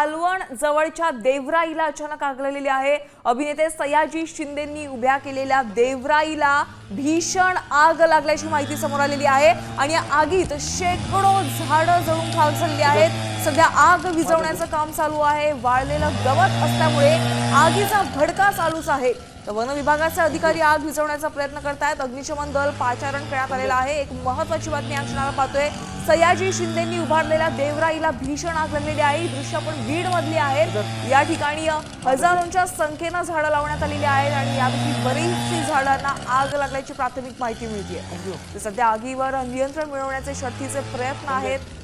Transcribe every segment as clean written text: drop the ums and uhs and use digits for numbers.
मालवण जवळच्या देवराईला अचानक आग लागलेली आहे। अभिनेते सयाजी शिंदेंनी उभ्या केलेल्या देवराईला भीषण आग लागल्याची माहिती समोर आलेली आहे आणि या आगीत शेकडो झाडं जळून खाक झालेली आहेत। सध्या आग विझवण्याचं काम चालू आहे। वाळलेलं गवत असल्यामुळे आगीचा भडका चालूच आहे। वन विभागाचे अधिकारी आग विझवण्याचा प्रयत्न करतायत। अग्निशमन दल पाचारण करण्यात आलेला आहे। एक महत्त्वाची बातमी या क्षणाला पाहतोय, सयाजी शिंदेंनी उभारलेल्या देवराईला भीषण आग लागलेली आहे। दृश्य आपण बीड मधली आहेत। या ठिकाणी हजारोंच्या संख्येनं झाडं लावण्यात आलेली आहेत आणि यापैकी बरीचशी झाडांना आग लागल्याची प्राथमिक माहिती मिळते। सध्या आगीवर नियंत्रण मिळवण्याचे शर्थीचे प्रयत्न आहेत।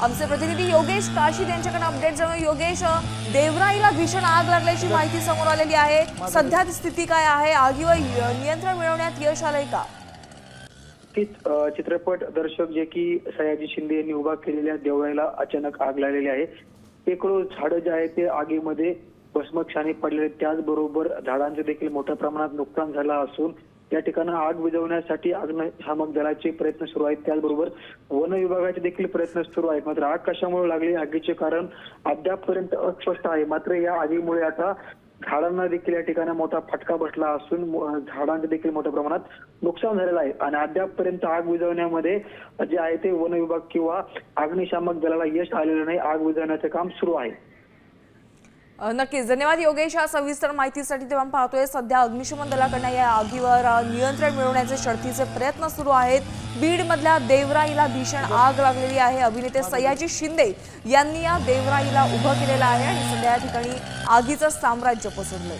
आमचे प्रतिनिधी योगेश काशीद यांच्याकडे अपडेट जाणून। योगेश, देवराईला भीषण आग लागल्याची माहिती समोर आलेली आहे। सध्या स्थिती काय आहे? आगीवर नियंत्रण मिळवण्यात यश आलंय का? चित्रपट दर्शक जे की सयाजी शिंदे यांनी उभा केलेल्या देवराईला अचानक आग लागलेली आहे। शेकडो झाडं जे आहेत ते आगीमध्ये भस्मक्षाने पडलेले, त्याचबरोबर झाडांचे देखील मोठ्या प्रमाणात नुकसान झालं असून या ठिकाणी आग विझवण्यासाठी अग्निशामक दलाचे प्रयत्न सुरू आहेत। त्याचबरोबर वन विभागाचे देखील प्रयत्न सुरू आहेत। मात्र आग कशामुळे लागली, आगीचे कारण अद्यापपर्यंत अस्पष्ट आहे। मात्र या आगीमुळे आता झाडांना देखील या ठिकाणी मोठा फटका बसला असून झाडांचे देखील मोठ्या प्रमाणात नुकसान झालेलं आहे आणि अद्यापपर्यंत आग विझवण्यामध्ये जे आहे ते वन विभाग किंवा अग्निशामक दलाला यश आलेलं नाही। आग विझवण्याचे काम सुरू आहे। नक्कीच, धन्यवाद योगेश या सविस्तर माहितीसाठी। तेव्हा पाहतोय सध्या अग्निशमन दलाकडून या आगीवर नियंत्रण मिळवण्याचे शर्थीचे प्रयत्न सुरू आहेत। बीड मधल्या देवराईला भीषण आग लागलेली आहे। अभिनेते सयाजी शिंदे यांनी या देवराईला उभं केलेलं आहे आणि सध्या या ठिकाणी आगीचं साम्राज्य पसरलंय।